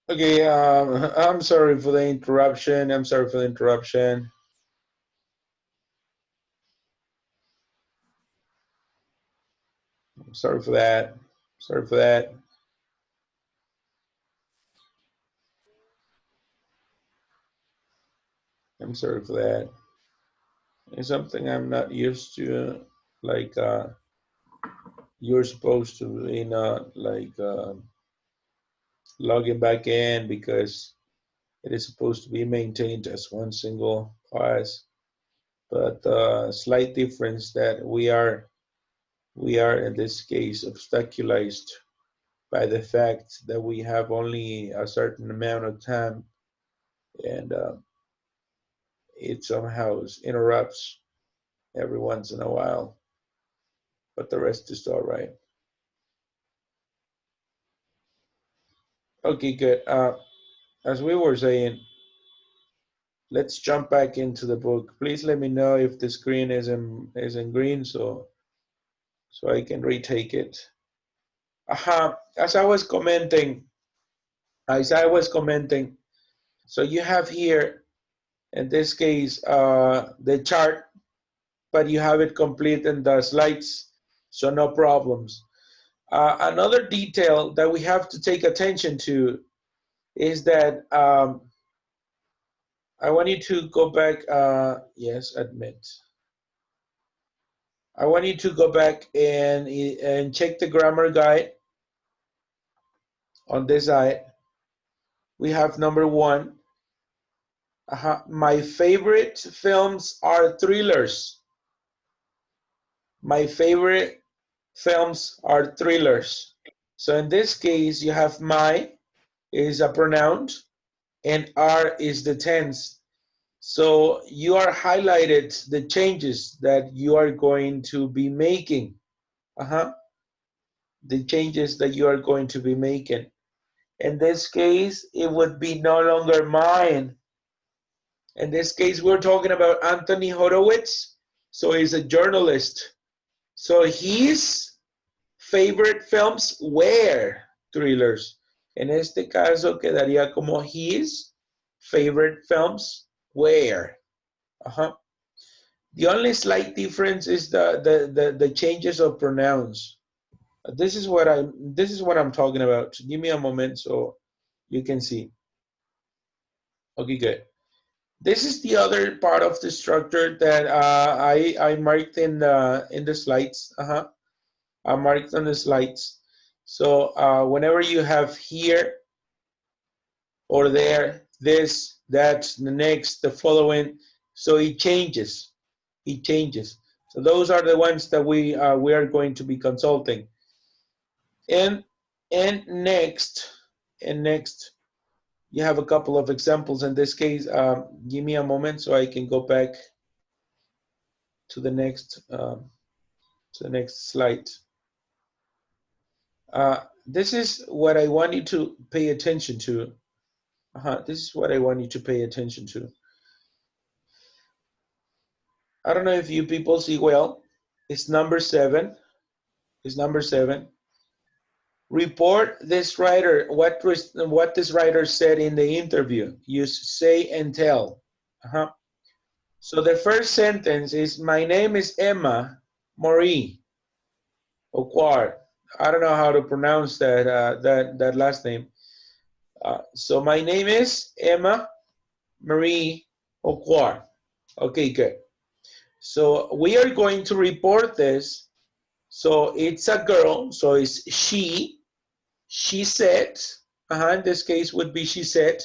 Okay, I'm sorry for the interruption. I'm sorry for the interruption. I'm sorry for that. Sorry for that. I'm sorry for that. It's something I'm not used to. Like you're supposed to, logging back in because it is supposed to be maintained as one single class. But slight difference that we are in this case obstaculized by the fact that we have only a certain amount of time, and it somehow interrupts every once in a while, but the rest is all right. Okay, good. As we were saying, let's jump back into the book. Please let me know if the screen is in green, so I can retake it. As I was commenting, so you have here in this case the chart, but you have it complete in the slides, so no problems. Another detail that we have to take attention to is that I want you to go back. Yes, admit. I want you to go back and check the grammar guide on this side. We have number one. My favorite films are thrillers. My favorite films are thrillers. So in this case, you have my is a pronoun and are is the tense. So you are highlighted the changes that you are going to be making. The changes that you are going to be making. In this case, it would be no longer mine. In this case, we're talking about Anthony Horowitz. So he's a journalist. So his favorite films were thrillers. En este caso quedaría como his favorite films were. The only slight difference is the changes of pronouns. This is what I'm talking about. Give me a moment so you can see. Okay, good. This is the other part of the structure that I marked in the slides. I marked on the slides. So whenever you have here or there, this, that, the next, the following, so it changes. It changes. So those are the ones that we are going to be consulting. And and next, and next, you have a couple of examples. In this case, give me a moment so I can go back to the next slide. This is what I want you to pay attention to. This is what I want you to pay attention to. I don't know if you people see well. It's number 7. It's number 7. Report this writer, what this writer said in the interview. Use say and tell. So the first sentence is, my name is Emma Marie Oquart. I don't know how to pronounce that last name. So my name is Emma Marie Oquart. Okay, good. So we are going to report this. So it's a girl, so it's she. She said, in this case would be she said,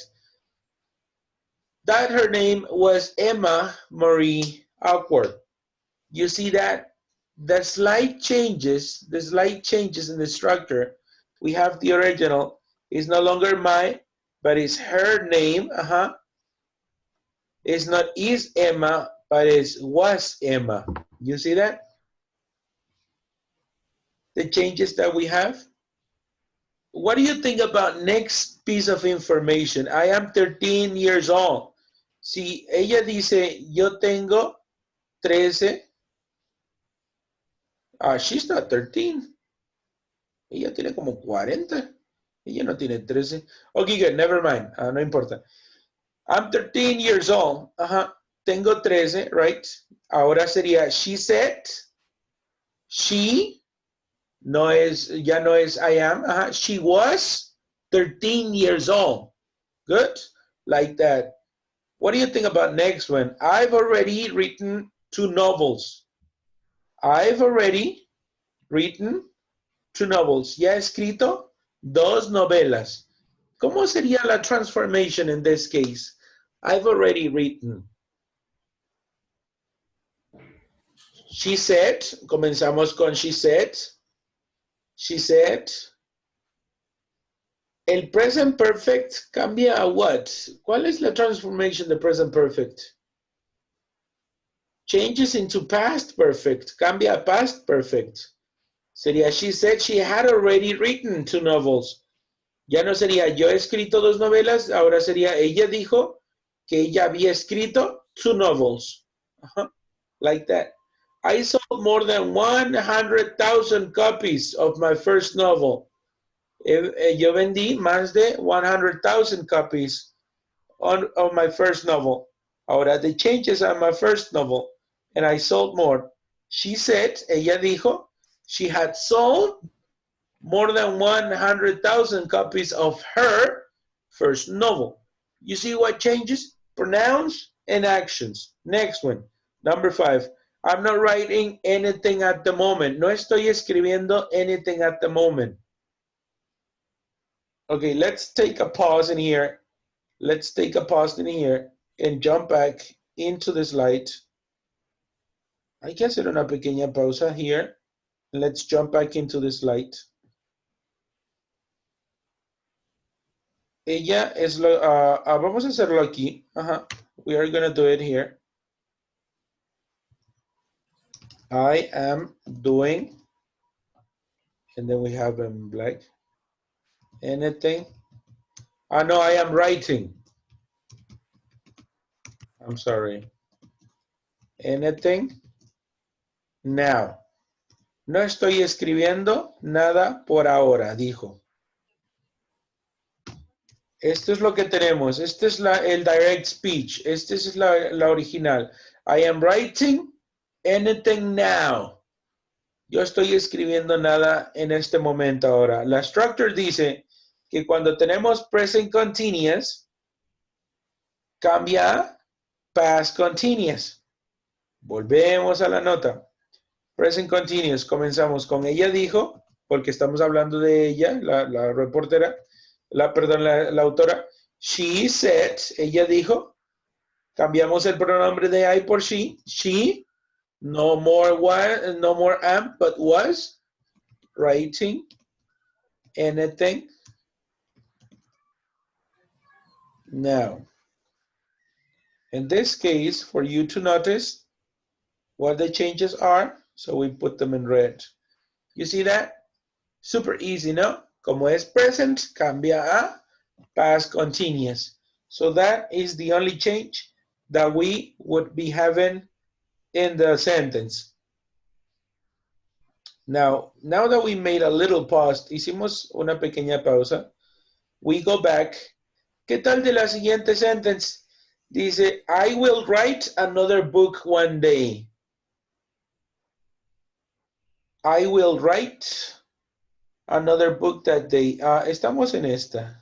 that her name was Emma Marie Awkward. You see that? The slight changes in the structure. We have the original. It's no longer my, but it's her name. It's not is Emma, but it's was Emma. You see that? The changes that we have. What do you think about next piece of information? I am 13 years old. Si ella dice, yo tengo 13, she's not 13. Ella tiene como 40. Ella no tiene 13. Okay, good, never mind. No importa. I'm 13 years old. Ajá. Tengo 13, right? Ahora sería she said. She ya no es I am. Ajá. She was 13 years old. Good? Like that. What do you think about next one? I've already written 2 novels. I've already written 2 novels. Ya he escrito 2 novelas. ¿Cómo sería la transformation in this case? I've already written. She said, comenzamos con she said. She said. El present perfect cambia a what? ¿Cuál es la transformation de present perfect? Changes into past perfect. Cambia a past perfect. Sería she said she had already written 2 novels. Ya no sería yo he escrito 2 novelas, ahora sería ella dijo que ella había escrito 2 novels. Like that. I sold more than 100,000 copies of my first novel. Yo vendí más de 100,000 copies of my first novel. Ahora, the changes on my first novel, and I sold more. She said, ella dijo, she had sold more than 100,000 copies of her first novel. You see what changes? Pronouns and actions. Next one, number 5. I'm not writing anything at the moment. No estoy escribiendo anything at the moment. Okay, let's take a pause in here. Let's take a pause in here and jump back into the slide. Hay que hacer una pequeña pausa here. Let's jump back into the slide. Ella es lo, vamos a hacerlo aquí. We are going to do it here. I am doing, and then we have in black, anything. No, I am writing. I'm sorry. Anything now. No estoy escribiendo nada por ahora, dijo. Esto es lo que tenemos. Este es el direct speech. Este es la original. I am writing anything now. Yo estoy escribiendo nada en este momento ahora. La structure dice que cuando tenemos present continuous, cambia a past continuous. Volvemos a la nota. Present continuous. Comenzamos con ella dijo, porque estamos hablando de ella, la reportera, perdón, la autora. She said, ella dijo. Cambiamos el pronombre de I por she. She, no more am, but was writing anything now. In this case, for you to notice what the changes are, so we put them in red. You see that? Super easy, no? Como es present, cambia a past continuous. So that is the only change that we would be having in the sentence. Now that we made a little pause, hicimos una pequeña pausa, we go back. ¿Qué tal de la siguiente sentence? Dice, I will write another book one day. I will write another book that day. Estamos en esta.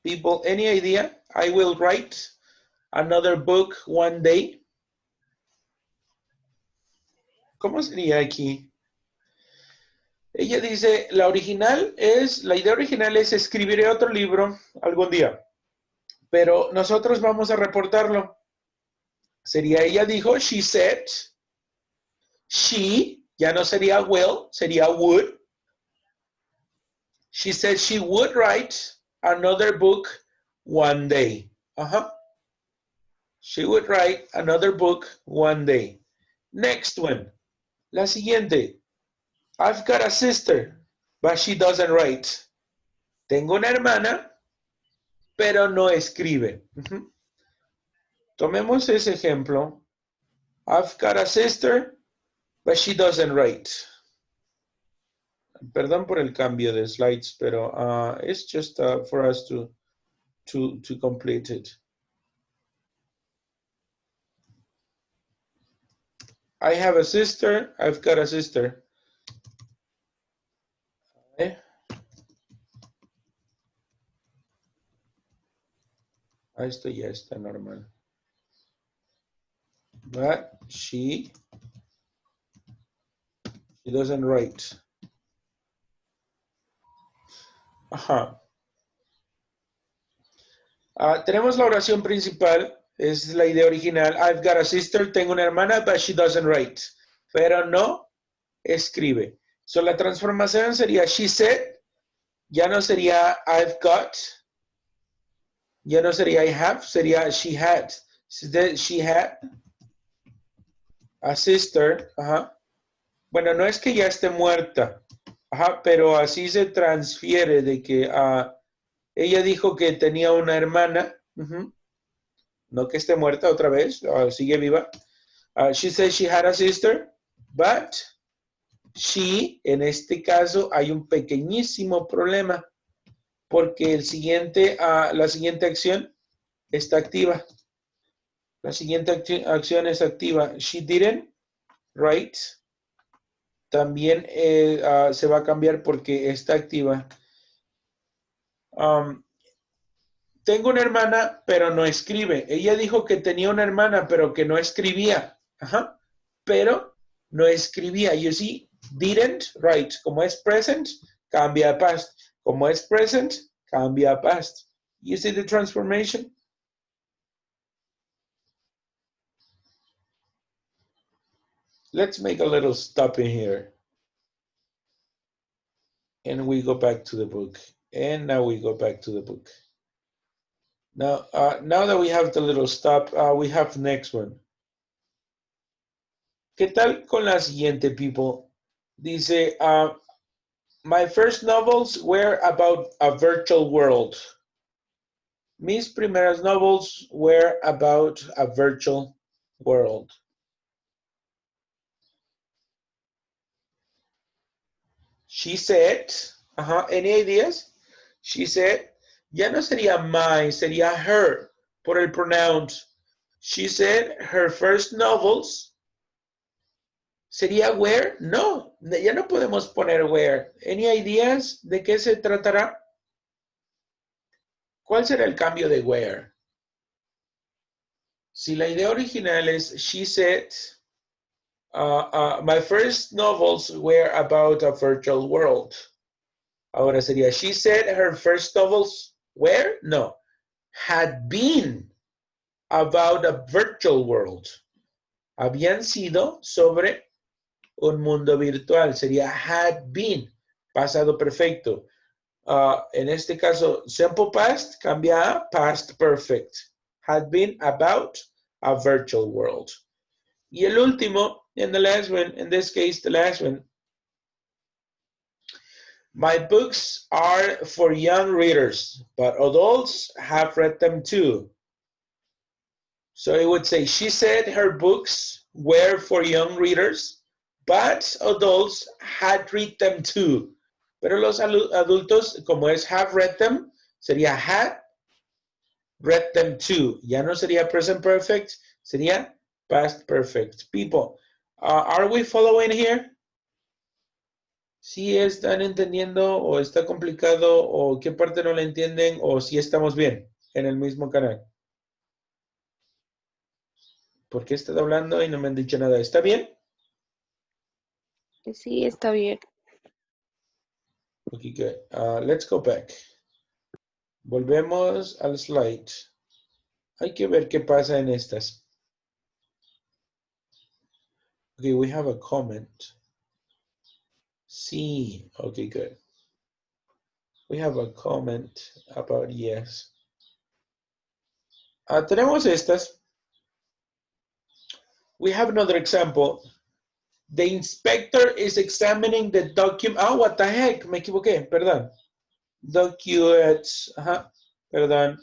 People, any idea? I will write another book one day. ¿Cómo sería aquí? Ella dice, la idea original es escribiré otro libro algún día, pero nosotros vamos a reportarlo. Sería ella dijo, she said, she, ya no sería will, sería would. She said she would write another book one day. She would write another book one day. Next one. La siguiente. I've got a sister, but she doesn't write. Tengo una hermana, pero no escribe. Tomemos ese ejemplo. I've got a sister, but she doesn't write. Perdón por el cambio de slides, pero it's just for us to complete it. I have a sister. I've got a sister. Okay. Esto ya está normal. But she doesn't write. Ajá. Tenemos la oración principal, es la idea original. I've got a sister, tengo una hermana, but she doesn't write. Pero no escribe. So la transformación sería she said, ya no sería I've got, ya no sería I have, sería she had. She had a sister, ajá. Bueno, no es que ya esté muerta, ajá, pero así se transfiere de que ella dijo que tenía una hermana, no que esté muerta otra vez, sigue viva. She said she had a sister, but she, en este caso, hay un pequeñísimo problema, porque la siguiente acción está activa. La siguiente acción es activa. She didn't write. También se va a cambiar porque está activa. Tengo una hermana, pero no escribe. Ella dijo que tenía una hermana, pero que no escribía. Ajá. Pero no escribía. You see, didn't write. Como es present, cambia a past. Como es present, cambia a past. You see the transformation? Let's make a little stop in here. And we go back to the book. And now we go back to the book. Now, now that we have the little stop, we have next one. ¿Qué tal con la siguiente, people? Dice, my first novels were about a virtual world. Mis primeras novels were about a virtual world. She said, any ideas? She said, ya no sería my, sería her, por el pronouns. She said her first novels. ¿Sería where? No, ya no podemos poner where. Any ideas de qué se tratará? ¿Cuál será el cambio de where? Si la idea original es she said, my first novels were about a virtual world. Ahora sería she said her first novels were? No, had been about a virtual world. Habían sido sobre un mundo virtual. Sería had been, pasado perfecto. En este caso, simple past cambia a past perfect. Had been about a virtual world. Y el último, and the last one, in this case, the last one. My books are for young readers, but adults have read them too. So it would say, she said her books were for young readers, but adults had read them too. Pero los adultos, como es have read them, sería had read them too. Ya no sería present perfect, sería past perfect. People, are we following here? ¿Sí están entendiendo o está complicado o qué parte no la entienden o si estamos bien en el mismo canal? ¿Por qué he estado hablando y no me han dicho nada? ¿Está bien? Sí, está bien. Okay, good. Let's go back. Volvemos al slide. Hay que ver qué pasa en estas. Okay, we have a comment. Sí, okay, good. We have a comment about yes. Tenemos estas. We have another example. The inspector is examining the document. Oh, what the heck? Me equivoqué, perdón. Documents, perdón.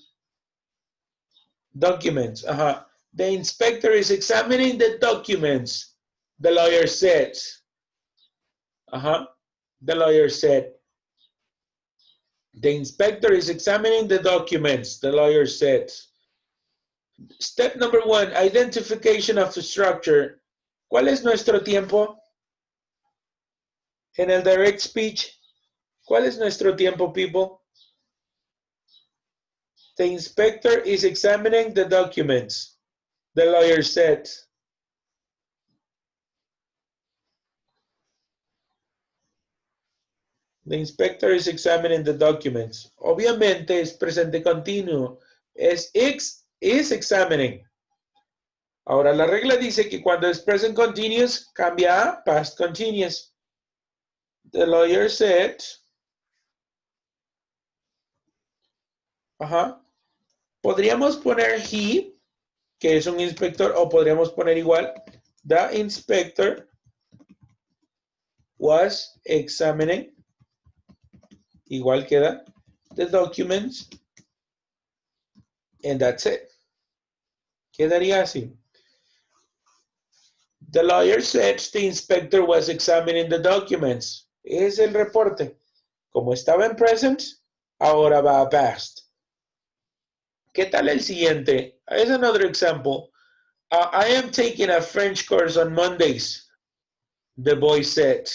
Documents, The inspector is examining the documents, the lawyer said. The lawyer said. The inspector is examining the documents, the lawyer said. Step number 1, identification of the structure. ¿Cuál es nuestro tiempo? En el direct speech, ¿cuál es nuestro tiempo, people? The inspector is examining the documents, the lawyer said. The inspector is examining the documents. Obviamente es presente continuo. Es is examining. Ahora la regla dice que cuando es present continuous cambia a past continuous. The lawyer said. Ajá. Podríamos poner he, que es un inspector, o podríamos poner igual. The inspector was examining. Igual queda. The documents. And that's it. Quedaría así. The lawyer said the inspector was examining the documents. Es el reporte. Como estaba en present, ahora va a past. ¿Qué tal el siguiente? Here's another example. I am taking a French course on Mondays, the boy said.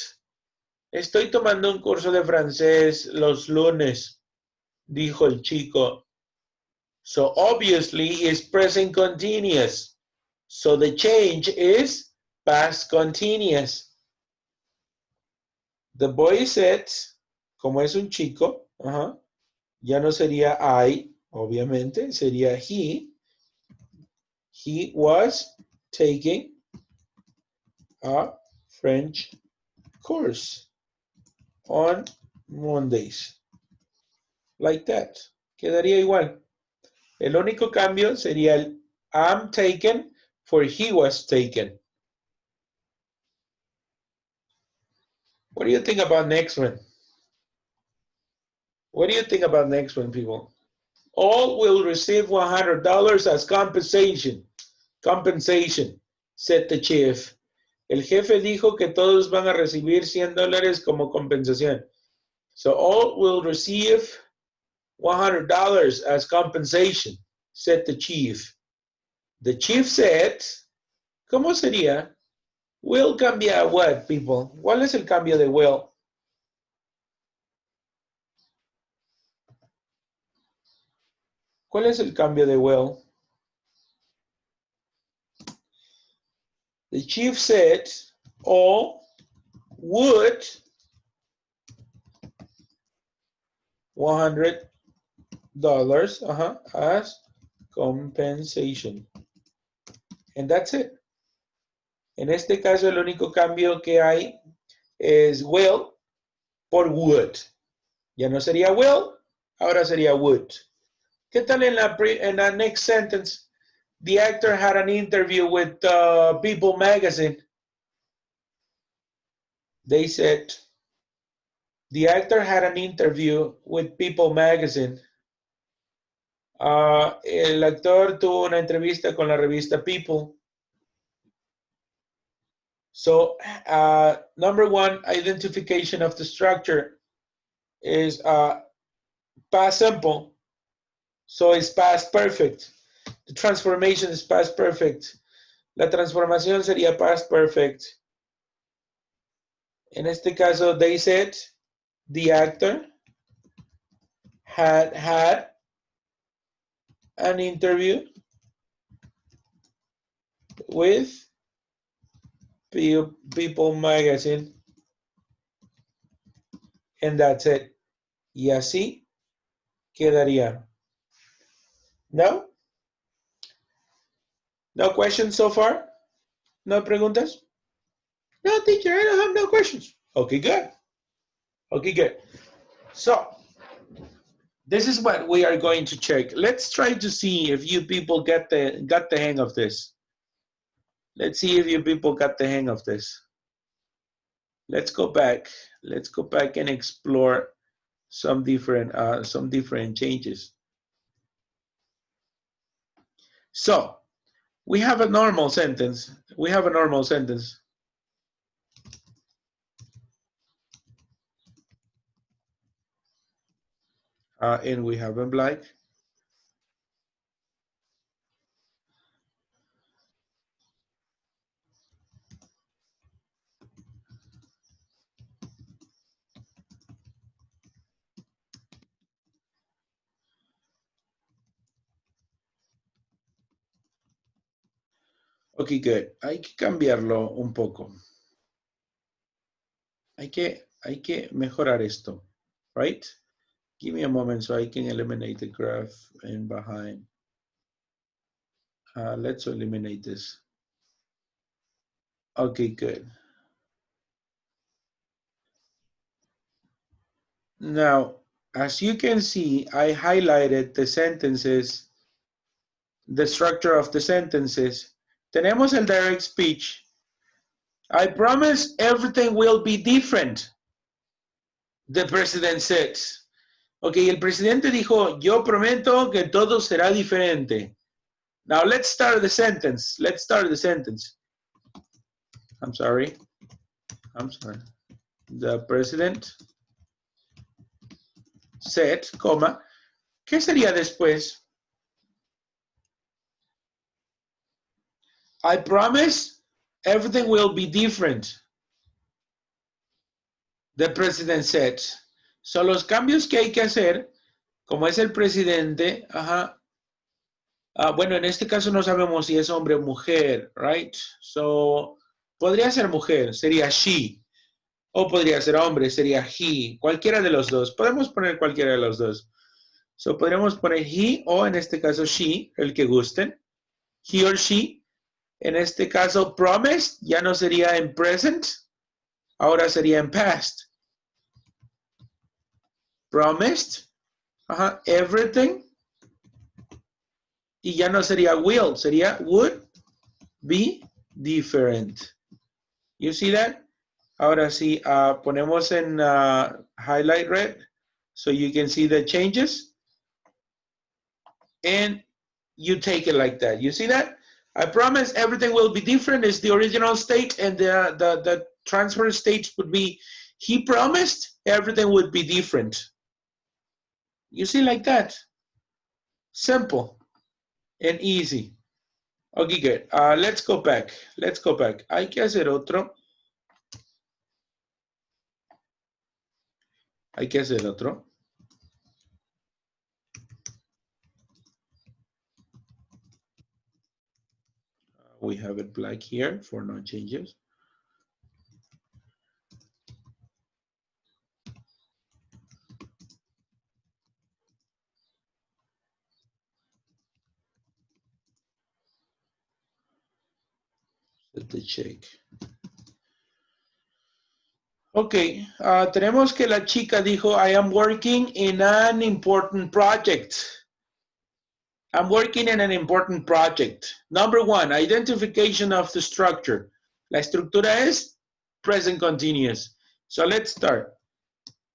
Estoy tomando un curso de francés los lunes, dijo el chico. So obviously it's present continuous. So the change is past continuous. The boy said, como es un chico, ya no sería I, obviamente, sería he. He was taking a French course on Mondays. Like that. Quedaría igual. El único cambio sería el am taken for he was taken. What do you think about next one? What do you think about next one, people? All will receive $100 as compensation. Compensation, said the chief. El jefe dijo que todos van a recibir $100 como compensación. So all will receive $100 as compensation, said the chief. The chief said, ¿cómo sería? Will cambia a what, people? ¿Cuál es el cambio de will? ¿Cuál es el cambio de will? The chief said, all would $100 as compensation. And that's it. En este caso, el único cambio que hay es will por would. Ya no sería will, ahora sería would. ¿Qué tal en la next sentence? The actor had an interview with People magazine. They said, the actor had an interview with People magazine. El actor tuvo una entrevista con la revista People. So, number 1, identification of the structure is past simple. So it's past perfect. The transformation is past perfect. La transformación sería past perfect. En este caso, they said the actor had an interview with People magazine. And that's it. Y así quedaría. No? No questions so far? No preguntas? No, teacher, I don't have no questions. Okay, good. Okay, good. So, this is what we are going to check. Let's try to see if you people got the hang of this. Let's see if you people got the hang of this. Let's go back. Let's go back and explore some different changes. So, we have a normal sentence. We have a normal sentence. And we have in black. Ok, good. Hay que cambiarlo un poco. Hay que mejorar esto, right? Give me a moment so I can eliminate the graph and behind. Let's eliminate this. Okay, good. Now, as you can see, I highlighted the sentences, the structure of the sentences. Tenemos el direct speech. I promise everything will be different, the president says. Ok, el presidente dijo, yo prometo que todo será diferente. Now let's start the sentence. Let's start the sentence. I'm sorry. The president said, coma, ¿qué sería después? I promise everything will be different. The president said. Son los cambios que hay que hacer, como es el presidente, ajá. Bueno, en este caso no sabemos si es hombre o mujer, right? So, podría ser mujer, sería she. O podría ser hombre, sería he. Cualquiera de los dos. Podemos poner cualquiera de los dos. So, podríamos poner he o en este caso she, el que gusten. He or she. En este caso, promised ya no sería en present, ahora sería en past. Promised, everything. Y ya no sería will, sería would be different. You see that? Ahora sí, ponemos en highlight red so you can see the changes. And you take it like that. You see that? I promise everything will be different is the original state, and the transfer state would be he promised everything would be different. You see like that? Simple and easy. Okay, good. Let's go back. Let's go back. Hay que hacer otro. Hay que hacer otro. We have it black here for no changes. Set the check. Ok, tenemos que la chica dijo, I am working in an important project. I'm working in an important project. Number one, identification of the structure. La estructura es present continuous. So let's start.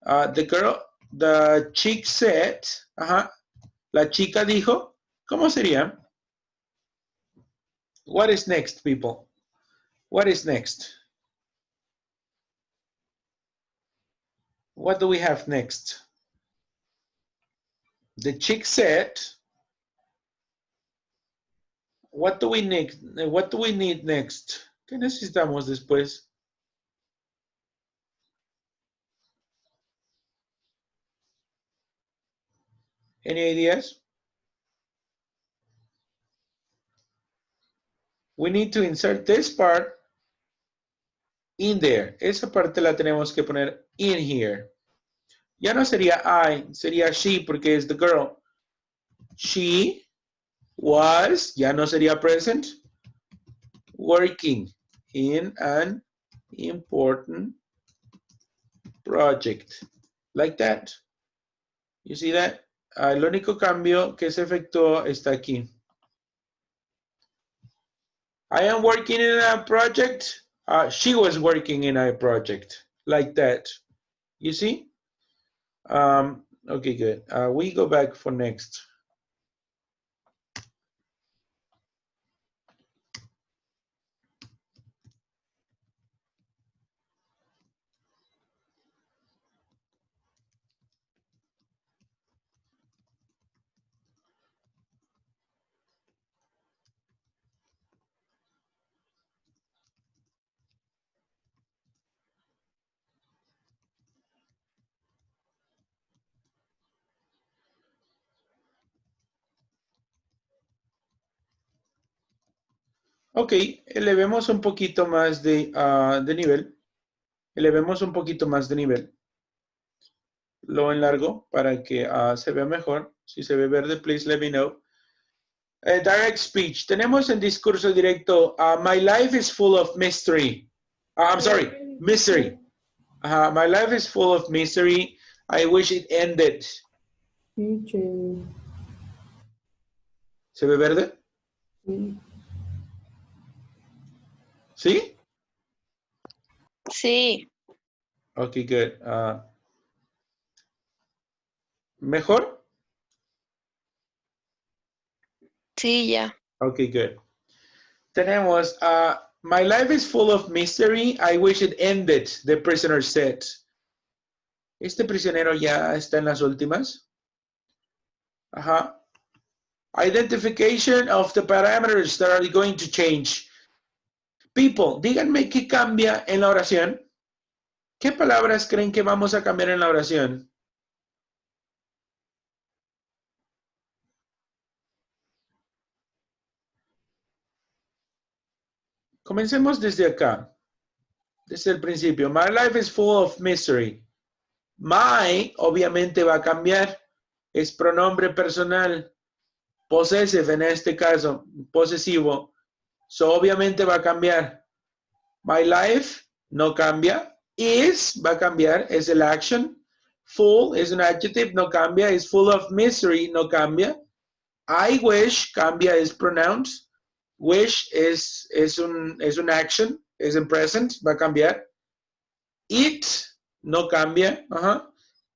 The chick said, la chica dijo, ¿cómo sería? What is next, people? What is next? What do we have next? The chick said, what do we need? What do we need next? ¿Qué necesitamos después? Any ideas? We need to insert this part in there. Esa parte la tenemos que poner in here. Ya no sería I, sería she porque es the girl. She was, ya no sería present, working in an important project. Like that. You see that? El único cambio que se efectuó está aquí. I am working in a project. She was working in a project. Like that. You see? Okay, good. We go back for next. Ok, elevemos un poquito más de nivel. Elevemos un poquito más de nivel. Lo enlargo para que se vea mejor. Si se ve verde, please let me know. Direct speech. Tenemos en discurso directo, my life is full of mystery. I'm sorry, misery. My life is full of misery. I wish it ended. ¿Se ve verde? ¿Sí? Sí, Okay, good. ¿Mejor? sí, ya. Okay, good. Tenemos, my life is full of mystery. I wish it ended, the prisoner said. Este prisionero ya está en las últimas. Ajá. Identification of the parameters that are going to change. People, díganme qué cambia en la oración. ¿Qué palabras creen que vamos a cambiar en la oración? Comencemos desde acá, desde el principio. My life is full of misery. My, obviamente, va a cambiar. Es pronombre personal. Possessive en este caso, posesivo. So, obviamente va a cambiar. My life no cambia. Is va a cambiar, es el action. Full es un adjective, no cambia. Es full of misery, no cambia. I wish cambia, es pronouns. Wish es un action, es en present, va a cambiar. It no cambia.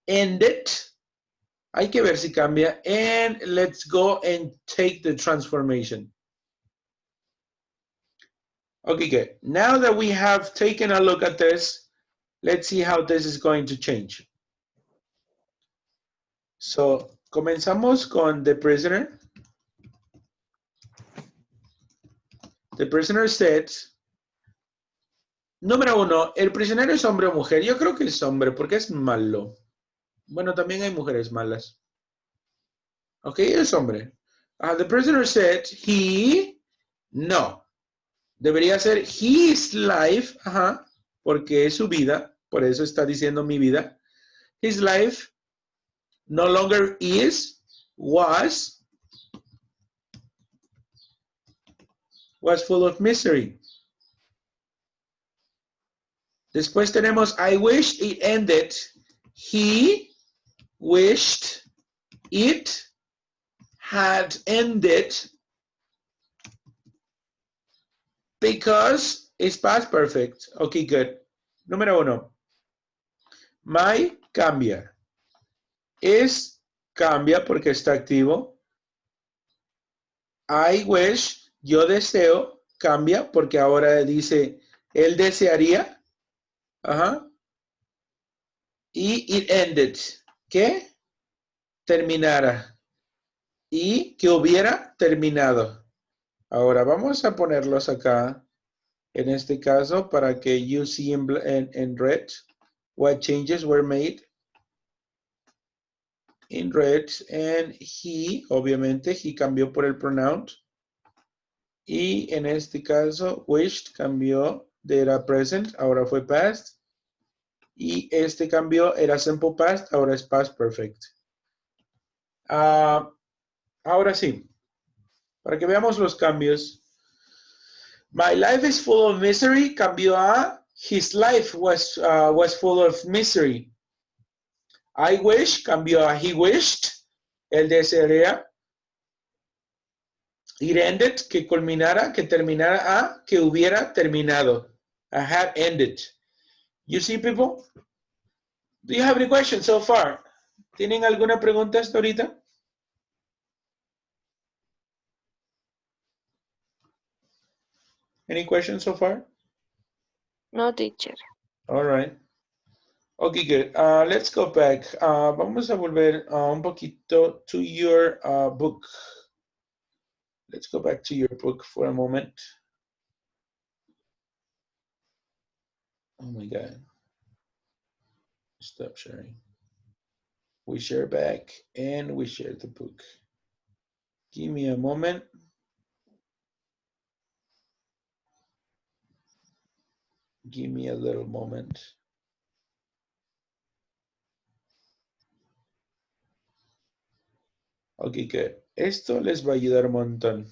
Ended, hay que ver si cambia. And let's go and take the transformation. Okay, good. Now that we have taken a look at this, let's see how this is going to change. So, comenzamos con the prisoner. The prisoner said, número uno, ¿el prisionero es hombre o mujer? Yo creo que es hombre porque es malo. Bueno, también hay mujeres malas. Ok, es hombre. The prisoner said, no. Debería ser his life, porque es su vida, por eso está diciendo mi vida. His life no longer is, was full of misery. Después tenemos, I wish it ended. He wished it had ended because it's past perfect. Okay, good. Número uno. My cambia. Es cambia porque está activo. I wish, yo deseo, cambia porque ahora dice, él desearía. Y it ended. ¿Qué? Terminara. Y que hubiera terminado. Ahora vamos a ponerlos acá. En este caso, para que you see in red what changes were made. In red, and he, obviamente, he cambió por el pronoun. Y en este caso, wished cambió de era present, ahora fue past. Y este cambió, era simple past, ahora es past perfect. Ahora sí, para que veamos los cambios. My life is full of misery cambió a his life was full of misery. I wish cambió a he wished, él desearía. It ended, que culminara, que terminara a que hubiera terminado. I had ended. You see, people? Do you have any questions so far? ¿Tienen alguna pregunta hasta ahorita? Any questions so far? No, teacher. All right. Okay, good. Let's go back. Vamos a volver un poquito to your book. Let's go back to your book for a moment. Oh my God. Stop sharing. We share back and we share the book. Give me a moment. Give me a little moment. Ok, good. Esto les va a ayudar un montón.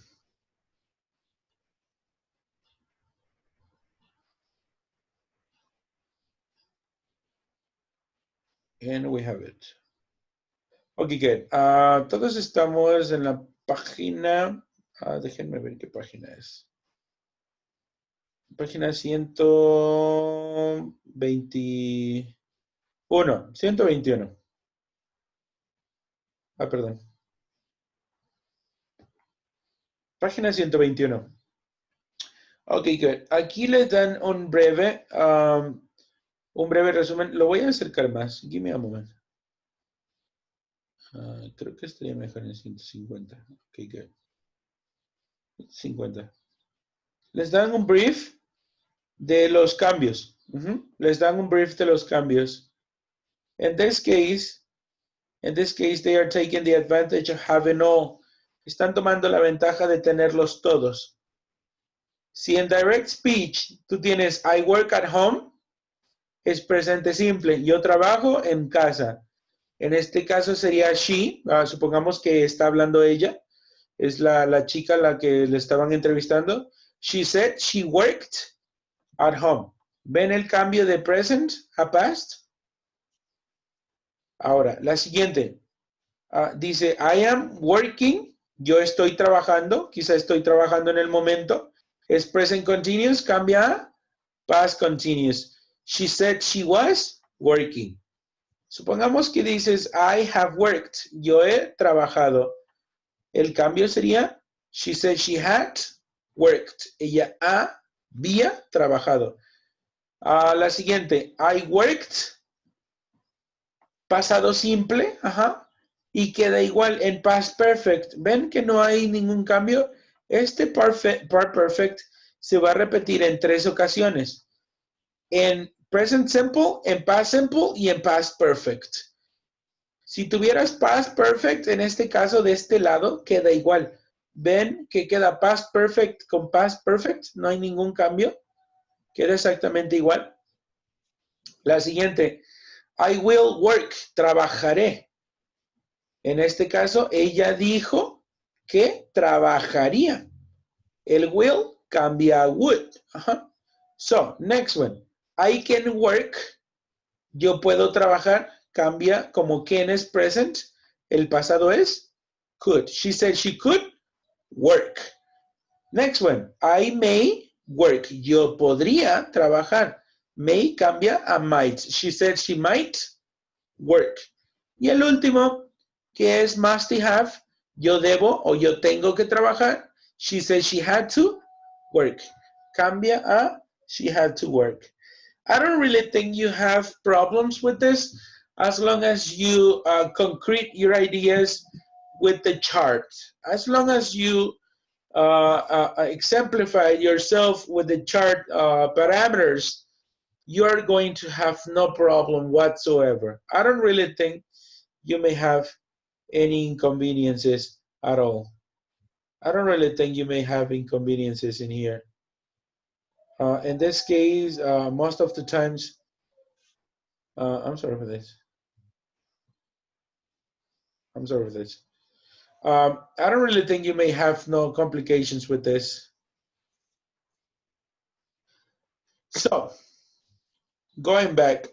And we have it. Ok, good. Todos estamos en la página. Déjenme ver qué página es. Página 121. 121. Perdón. Página 121. Ok, good. Aquí les dan un breve resumen. Lo voy a acercar más. Give me a moment. Creo que estaría mejor en 150. Ok, good. 50. Les dan un brief de los cambios. Les dan un brief de los cambios. In this case, they are taking the advantage of having all. Están tomando la ventaja de tenerlos todos. Si en direct speech tú tienes I work at home, es presente simple. Yo trabajo en casa. En este caso sería she. Supongamos que está hablando ella. Es la chica a la que le estaban entrevistando. She said she worked at home. ¿Ven el cambio de present a past? Ahora, la siguiente. Dice, I am working. Yo estoy trabajando. Quizá estoy trabajando en el momento. Es present continuous. Cambia a past continuous. She said she was working. Supongamos que dices, I have worked. Yo he trabajado. El cambio sería, she said she had worked. Ella había trabajado. La siguiente, I worked, pasado simple, y queda igual en past perfect. ¿Ven que no hay ningún cambio? Este part perfect se va a repetir en 3 ocasiones. En present simple, en past simple y en past perfect. Si tuvieras past perfect, en este caso de este lado, queda igual. ¿Ven que queda past perfect con past perfect? No hay ningún cambio. Queda exactamente igual. La siguiente, I will work, trabajaré. En este caso, ella dijo que trabajaría. El will cambia a would. So, next one. I can work. Yo puedo trabajar. Cambia como can es present. El pasado es could. She said she could work. Next one. I may work. Yo podría trabajar. May cambia a might. She said she might work. Y el último, que es must have. Yo debo o yo tengo que trabajar. She said she had to work. Cambia a she had to work. I don't really think you have problems with this as long as you concrete your ideas with the chart. As long as you exemplify yourself with the chart parameters, you're going to have no problem whatsoever. I don't really think you may have any inconveniences at all. I don't really think you may have inconveniences in here. In this case, most of the times, I'm sorry for this. I'm sorry for this. I don't really think you may have no complications with this. So, going back,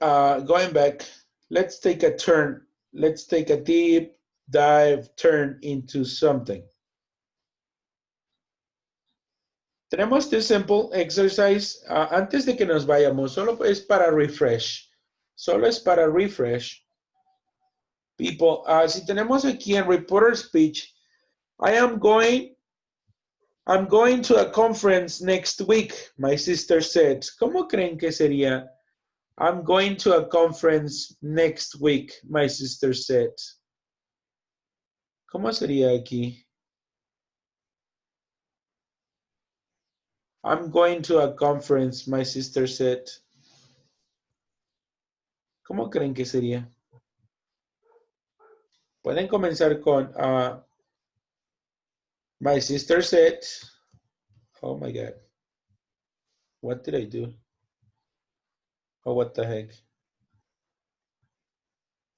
let's take a turn. Let's take a deep dive turn into something. Tenemos this simple exercise. Antes de que nos vayamos, solo es para refresh. Solo es para refresh. People, si tenemos aquí en reporter speech, I'm going to a conference next week, my sister said. ¿Cómo creen que sería? I'm going to a conference next week, my sister said. ¿Cómo sería aquí? I'm going to a conference, my sister said. ¿Cómo creen que sería? Pueden comenzar con my sister said. Oh my God. What did I do? Oh, what the heck.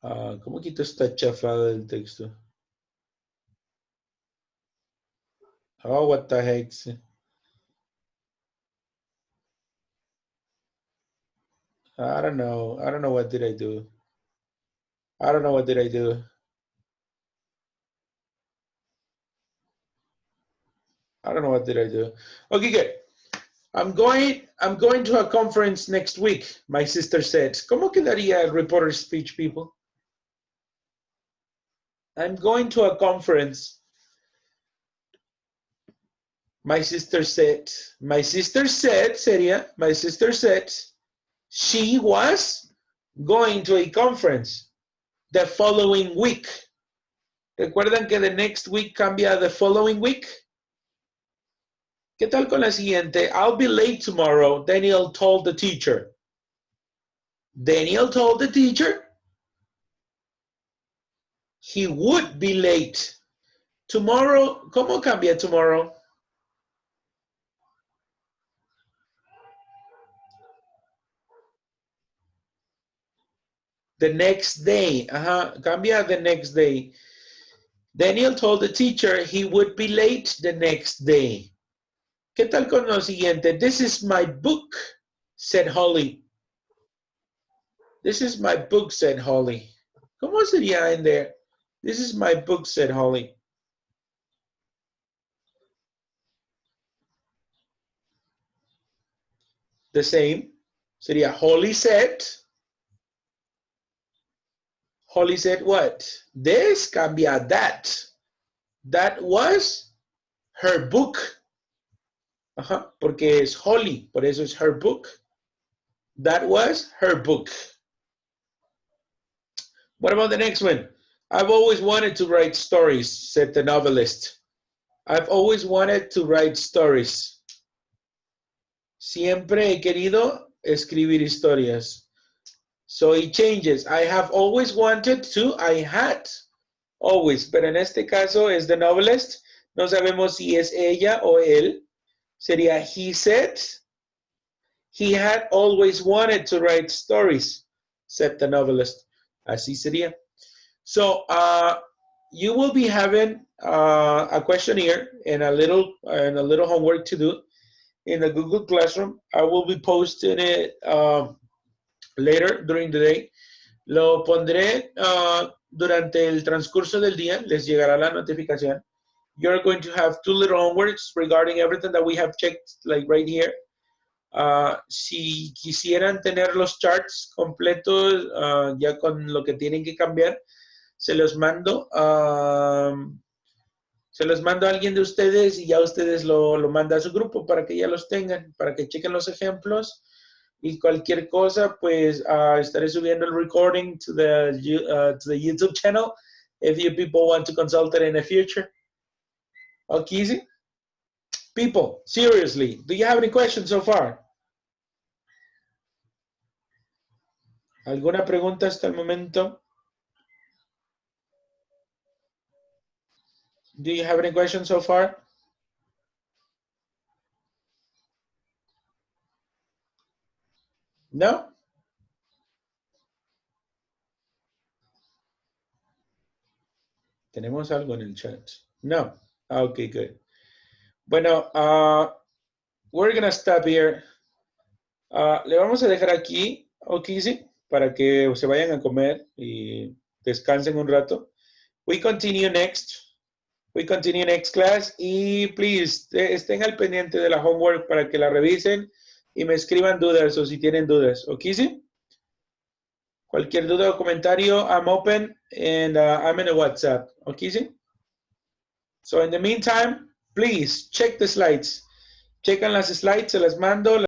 ¿Cómo quito esta chafada del texto? Oh, what the heck. I don't know. I don't know what did I do. I don't know what did I do. I don't know what did I do. Okay, good. I'm going to a conference next week, my sister said. ¿Cómo quedaría el reporter speech, people? I'm going to a conference. My sister said. My sister said, sería, my sister said she was going to a conference the following week. ¿Recuerdan que the next week cambia the following week? ¿Qué tal con la siguiente? I'll be late tomorrow, Daniel told the teacher. Daniel told the teacher he would be late. Tomorrow, ¿cómo cambia tomorrow? The next day. Cambia the next day. Daniel told the teacher he would be late the next day. ¿Qué tal con lo siguiente? This is my book, said Holly. This is my book, said Holly. ¿Cómo sería en there? This is my book, said Holly. The same. Sería Holly said. Holly said what? This cambia that. That was her book. Porque es Holly, por eso es her book. That was her book. What about the next one? I've always wanted to write stories, said the novelist. I've always wanted to write stories. Siempre he querido escribir historias. So it changes. I have always wanted to, I had always. Pero en este caso es the novelist. No sabemos si es ella o él. Sería he said, he had always wanted to write stories, said the novelist. Así sería. So you will be having a questionnaire and a little homework to do in the Google Classroom. I will be posting it later during the day. Lo pondré durante el transcurso del día. Les llegará la notificación. You're going to have 2 little homeworks regarding everything that we have checked, like right here. Si quisieran tener los charts completos, ya con lo que tienen que cambiar, se los mando a alguien de ustedes y ya ustedes lo mandan a su grupo para que ya los tengan, para que chequen los ejemplos y cualquier cosa, pues estaré subiendo el recording to the YouTube channel if you people want to consult it in the future. Okay, easy? People, seriously, do you have any questions so far? ¿Alguna pregunta hasta el momento? Do you have any questions so far? No? ¿Tenemos algo en el chat? No. Okay, good. Bueno, we're going to stop here. Le vamos a dejar aquí, okay, sí, para que se vayan a comer y descansen un rato. We continue next class y please estén al pendiente de la homework para que la revisen y me escriban dudas o si tienen dudas, okay, sí. Cualquier duda o comentario, I'm open and I'm in a WhatsApp, okay, sí. So in the meantime, please check the slides. Checan las slides, se las mando.